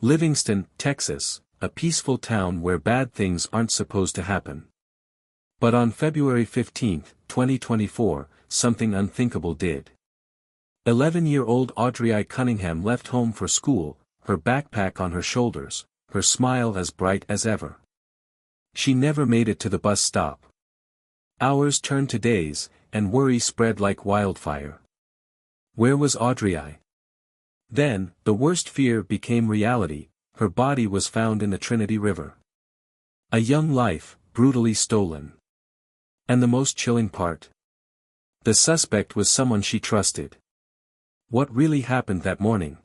Livingston, Texas, a peaceful town where bad things aren't supposed to happen. But on February 15, 2024, something unthinkable did. 11-year-old Audrey Cunningham left home for school, her backpack on her shoulders, her smile as bright as ever. She never made it to the bus stop. Hours turned to days, and worry spread like wildfire. Where was Audrey? Then, the worst fear became reality. Her body was found in the Trinity River. A young life, brutally stolen. And the most chilling part? The suspect was someone she trusted. What really happened that morning?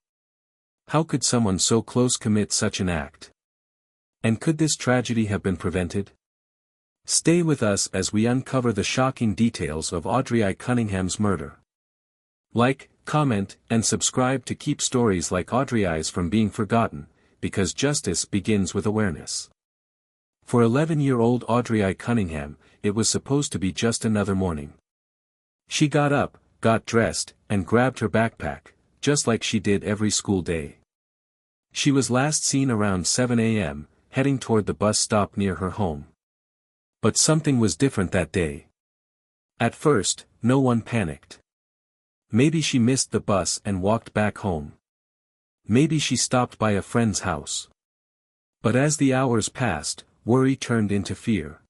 How could someone so close commit such an act? And could this tragedy have been prevented? Stay with us as we uncover the shocking details of Audrey Cunningham's murder. Like, comment, and subscribe to keep stories like Audrey's from being forgotten, because justice begins with awareness. For 11-year-old Audrey Cunningham, it was supposed to be just another morning. She got up, got dressed, and grabbed her backpack, just like she did every school day. She was last seen around 7 a.m., heading toward the bus stop near her home. But something was different that day. At first, no one panicked. Maybe she missed the bus and walked back home. Maybe she stopped by a friend's house. But as the hours passed, worry turned into fear.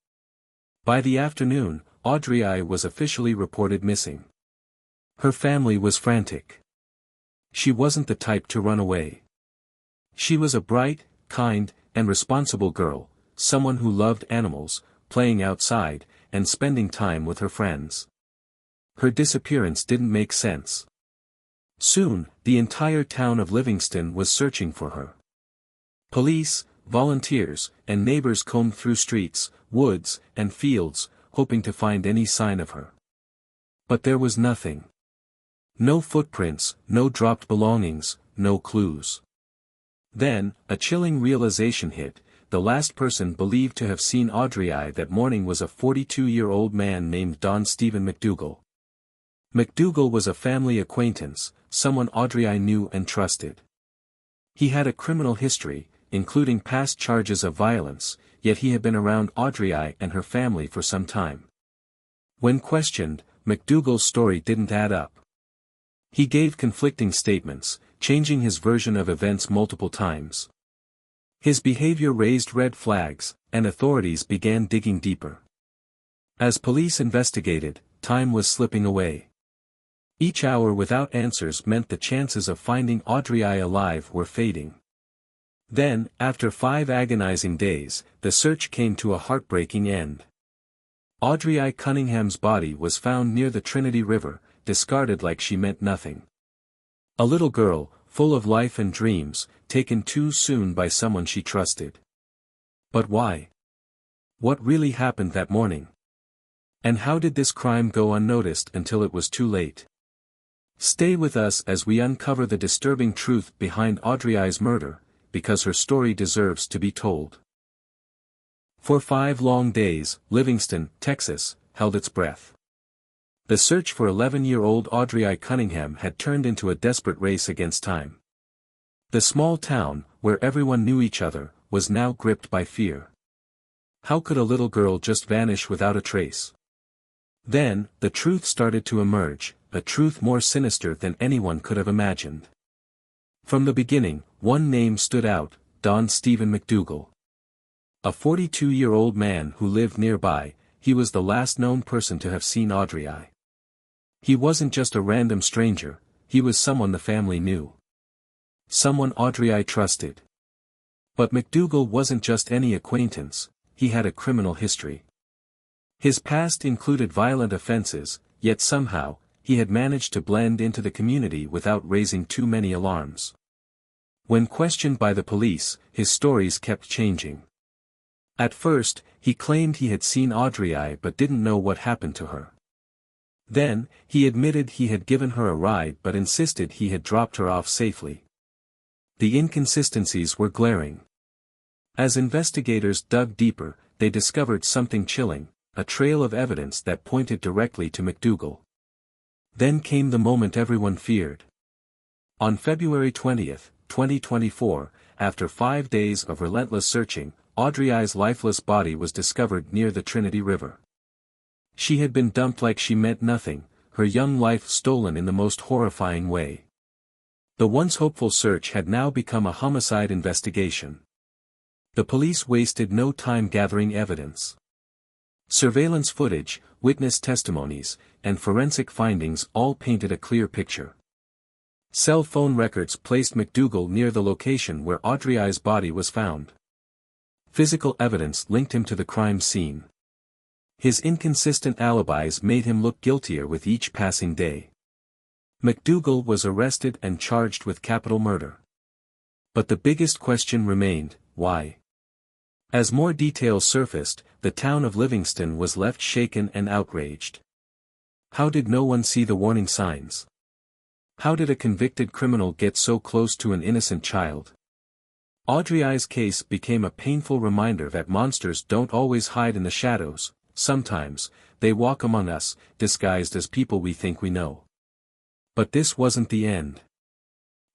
By the afternoon, Audrey was officially reported missing. Her family was frantic. She wasn't the type to run away. She was a bright, kind, and responsible girl, someone who loved animals, playing outside, and spending time with her friends. Her disappearance didn't make sense. Soon, the entire town of Livingston was searching for her. Police, volunteers, and neighbors combed through streets, woods, and fields, hoping to find any sign of her. But there was nothing. No footprints, no dropped belongings, no clues. Then, a chilling realization hit. The last person believed to have seen Audrey that morning was a 42-year-old man named Don Stephen McDougal. McDougal was a family acquaintance, someone Audrey knew and trusted. He had a criminal history, including past charges of violence, yet he had been around Audrey and her family for some time. When questioned, McDougal's story didn't add up. He gave conflicting statements, changing his version of events multiple times. His behavior raised red flags, and authorities began digging deeper. As police investigated, time was slipping away. Each hour without answers meant the chances of finding Audrey alive were fading. Then, after 5 agonizing days, the search came to a heartbreaking end. Audrey Cunningham's body was found near the Trinity River, discarded like she meant nothing. A little girl, full of life and dreams, taken too soon by someone she trusted. But why? What really happened that morning? And how did this crime go unnoticed until it was too late? Stay with us as we uncover the disturbing truth behind Audrey's murder, because her story deserves to be told. For 5 long days, Livingston, Texas, held its breath. The search for 11-year-old Audrey Cunningham had turned into a desperate race against time. The small town, where everyone knew each other, was now gripped by fear. How could a little girl just vanish without a trace? Then, the truth started to emerge, a truth more sinister than anyone could have imagined. From the beginning, one name stood out, Don Stephen McDougal. A 42-year-old man who lived nearby, he was the last known person to have seen Audrey. He wasn't just a random stranger, he was someone the family knew. Someone Audrey trusted. But McDougal wasn't just any acquaintance, he had a criminal history. His past included violent offenses, yet somehow, he had managed to blend into the community without raising too many alarms. When questioned by the police, his stories kept changing. At first, he claimed he had seen Audrey but didn't know what happened to her. Then, he admitted he had given her a ride but insisted he had dropped her off safely. The inconsistencies were glaring. As investigators dug deeper, they discovered something chilling, a trail of evidence that pointed directly to McDougal. Then came the moment everyone feared. On February 20, 2024, after 5 days of relentless searching, Audrey's lifeless body was discovered near the Trinity River. She had been dumped like she meant nothing, her young life stolen in the most horrifying way. The once hopeful search had now become a homicide investigation. The police wasted no time gathering evidence. Surveillance footage, witness testimonies, and forensic findings all painted a clear picture. Cell phone records placed McDougal near the location where Audrey's body was found. Physical evidence linked him to the crime scene. His inconsistent alibis made him look guiltier with each passing day. McDougal was arrested and charged with capital murder. But the biggest question remained, why? As more details surfaced, the town of Livingston was left shaken and outraged. How did no one see the warning signs? How did a convicted criminal get so close to an innocent child? Audrey's case became a painful reminder that monsters don't always hide in the shadows. Sometimes, they walk among us, disguised as people we think we know. But this wasn't the end.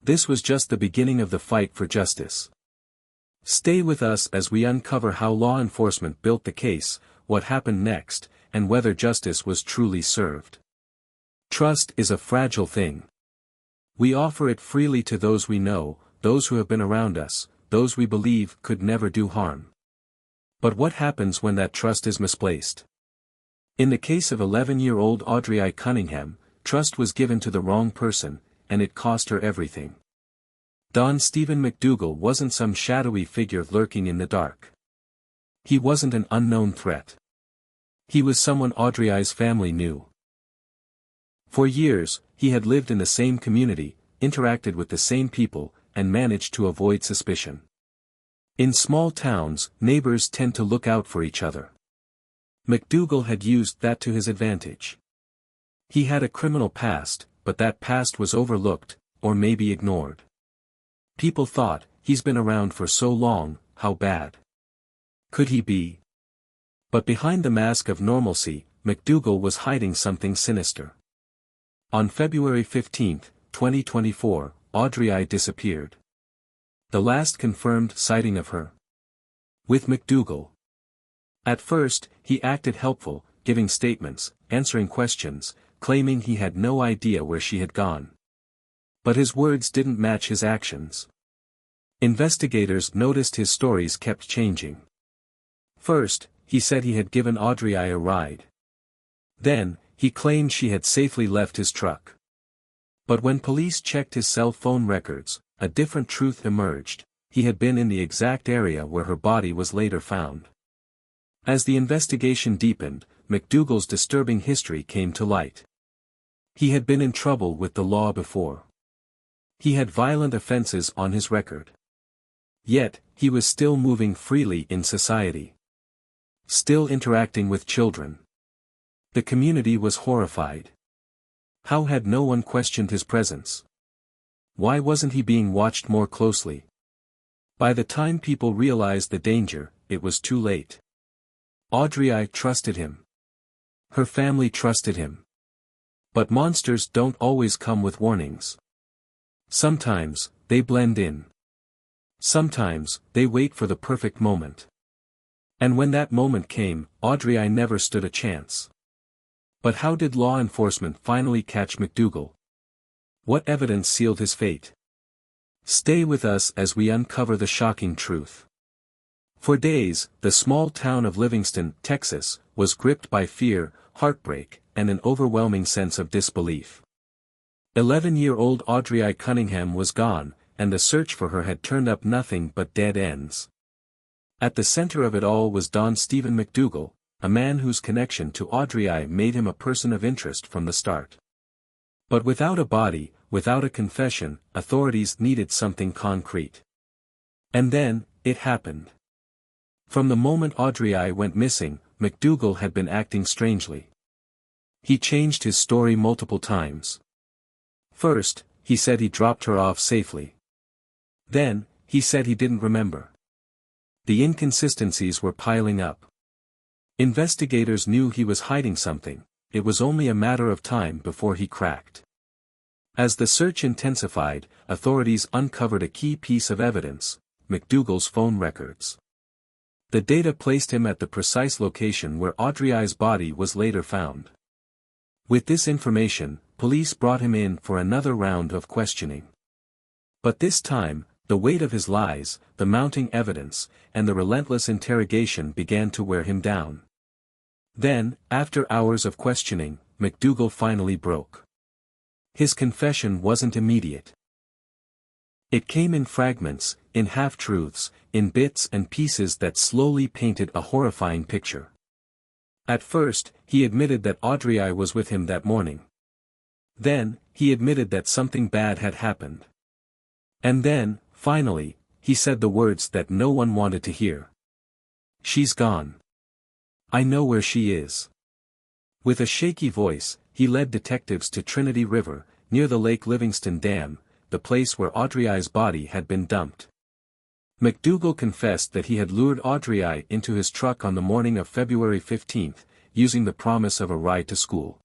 This was just the beginning of the fight for justice. Stay with us as we uncover how law enforcement built the case, what happened next, and whether justice was truly served. Trust is a fragile thing. We offer it freely to those we know, those who have been around us, those we believe could never do harm. But what happens when that trust is misplaced? In the case of 11-year-old Audrey Cunningham, trust was given to the wrong person, and it cost her everything. Don Stephen McDougal wasn't some shadowy figure lurking in the dark. He wasn't an unknown threat. He was someone Audrey's family knew. For years, he had lived in the same community, interacted with the same people, and managed to avoid suspicion. In small towns, neighbors tend to look out for each other. McDougal had used that to his advantage. He had a criminal past, but that past was overlooked, or maybe ignored. People thought, he's been around for so long, how bad could he be? But behind the mask of normalcy, McDougal was hiding something sinister. On February 15, 2024, Audrey disappeared. The last confirmed sighting of her with McDougal. At first, he acted helpful, giving statements, answering questions, claiming he had no idea where she had gone. But his words didn't match his actions. Investigators noticed his stories kept changing. First, he said he had given Audrey a ride. Then, he claimed she had safely left his truck. But when police checked his cell phone records, a different truth emerged: he had been in the exact area where her body was later found. As the investigation deepened, McDougal's disturbing history came to light. He had been in trouble with the law before. He had violent offenses on his record. Yet, he was still moving freely in society. Still interacting with children. The community was horrified. How had no one questioned his presence? Why wasn't he being watched more closely? By the time people realized the danger, it was too late. Audrey trusted him. Her family trusted him. But monsters don't always come with warnings. Sometimes, they blend in. Sometimes, they wait for the perfect moment. And when that moment came, Audrey never stood a chance. But how did law enforcement finally catch McDougal? What evidence sealed his fate? Stay with us as we uncover the shocking truth. For days, the small town of Livingston, Texas, was gripped by fear, heartbreak, and an overwhelming sense of disbelief. 11-year-old Audrey Cunningham was gone, and the search for her had turned up nothing but dead ends. At the center of it all was Don Stephen McDougal, a man whose connection to Audrey made him a person of interest from the start. But without a body, without a confession, authorities needed something concrete. And then, it happened. From the moment Audrey went missing, McDougal had been acting strangely. He changed his story multiple times. First, he said he dropped her off safely. Then, he said he didn't remember. The inconsistencies were piling up. Investigators knew he was hiding something. It was only a matter of time before he cracked. As the search intensified, authorities uncovered a key piece of evidence: McDougal's phone records. The data placed him at the precise location where Audrey's body was later found. With this information, police brought him in for another round of questioning. But this time, the weight of his lies, the mounting evidence, and the relentless interrogation began to wear him down. Then, after hours of questioning, McDougal finally broke. His confession wasn't immediate. It came in fragments, in half-truths, in bits and pieces that slowly painted a horrifying picture. At first, he admitted that Audrey was with him that morning. Then, he admitted that something bad had happened. And then, finally, he said the words that no one wanted to hear. "She's gone. I know where she is." With a shaky voice, he led detectives to Trinity River, near the Lake Livingston Dam, the place where Audrey's body had been dumped. McDougal confessed that he had lured Audrey into his truck on the morning of February 15th, using the promise of a ride to school.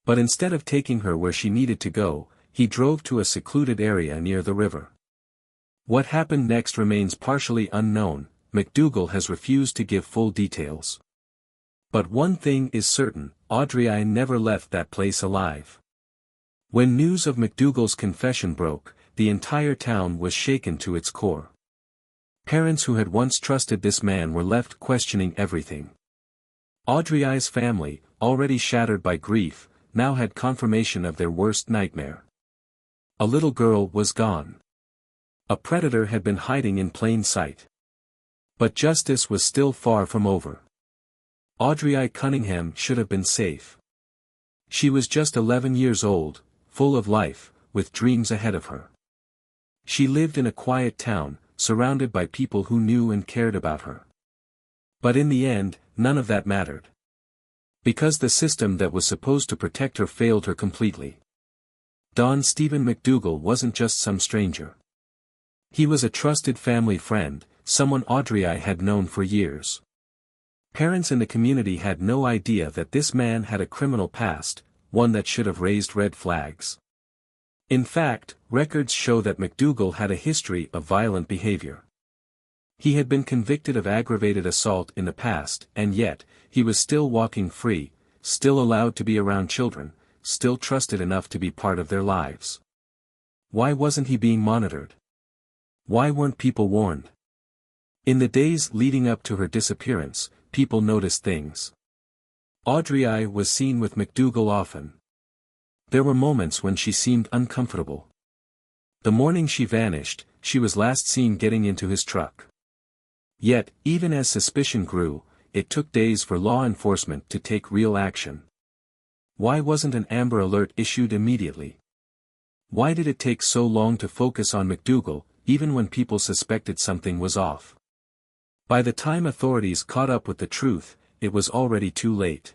But instead of taking her where she needed to go, he drove to a secluded area near the river. What happened next remains partially unknown. McDougal has refused to give full details. But one thing is certain, Audrey never left that place alive. When news of McDougal's confession broke, the entire town was shaken to its core. Parents who had once trusted this man were left questioning everything. Audrey's family, already shattered by grief, now had confirmation of their worst nightmare. A little girl was gone. A predator had been hiding in plain sight. But justice was still far from over. Audrey Cunningham should have been safe. She was just 11 years old, full of life, with dreams ahead of her. She lived in a quiet town, surrounded by people who knew and cared about her. But in the end, none of that mattered. Because the system that was supposed to protect her failed her completely. Don Stephen McDougal wasn't just some stranger. He was a trusted family friend, someone Audrey had known for years. Parents in the community had no idea that this man had a criminal past, one that should have raised red flags. In fact, records show that McDougal had a history of violent behavior. He had been convicted of aggravated assault in the past, and yet, he was still walking free, still allowed to be around children, still trusted enough to be part of their lives. Why wasn't he being monitored? Why weren't people warned? In the days leading up to her disappearance, people noticed things. Audrey was seen with McDougal often. There were moments when she seemed uncomfortable. The morning she vanished, she was last seen getting into his truck. Yet, even as suspicion grew, it took days for law enforcement to take real action. Why wasn't an Amber Alert issued immediately? Why did it take so long to focus on McDougal, even when people suspected something was off? By the time authorities caught up with the truth, it was already too late.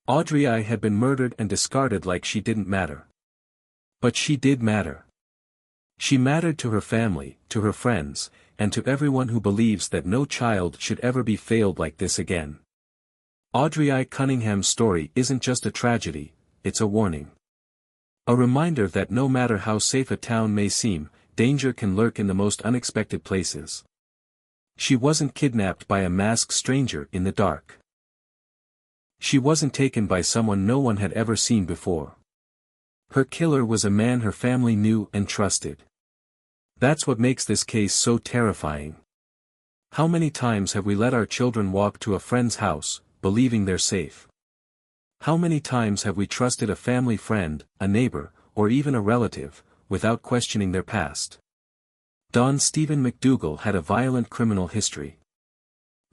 Audrey had been murdered and discarded like she didn't matter. But she did matter. She mattered to her family, to her friends, and to everyone who believes that no child should ever be failed like this again. Audrey Cunningham's story isn't just a tragedy, it's a warning. A reminder that no matter how safe a town may seem, danger can lurk in the most unexpected places. She wasn't kidnapped by a masked stranger in the dark. She wasn't taken by someone no one had ever seen before. Her killer was a man her family knew and trusted. That's what makes this case so terrifying. How many times have we let our children walk to a friend's house, believing they're safe? How many times have we trusted a family friend, a neighbor, or even a relative, without questioning their past? Don Stephen McDougal had a violent criminal history.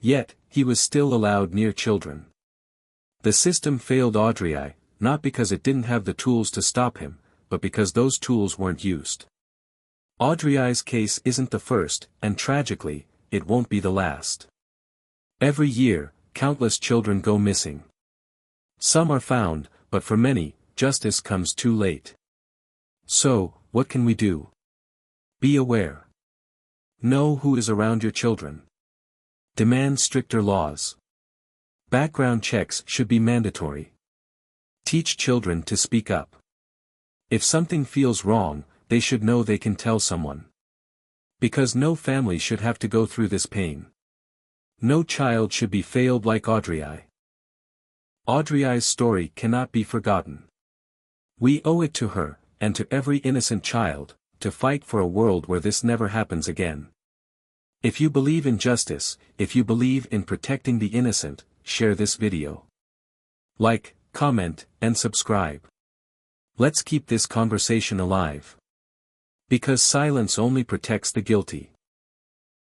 Yet, he was still allowed near children. The system failed Audrey, not because it didn't have the tools to stop him, but because those tools weren't used. Audrey's case isn't the first, and tragically, it won't be the last. Every year, countless children go missing. Some are found, but for many, justice comes too late. So, what can we do? Be aware. Know who is around your children. Demand stricter laws. Background checks should be mandatory. Teach children to speak up. If something feels wrong, they should know they can tell someone. Because no family should have to go through this pain. No child should be failed like Audrii. Audrei's story cannot be forgotten. We owe it to her, and to every innocent child, to fight for a world where this never happens again. If you believe in justice, if you believe in protecting the innocent, share this video. Like, comment, and subscribe. Let's keep this conversation alive. Because silence only protects the guilty.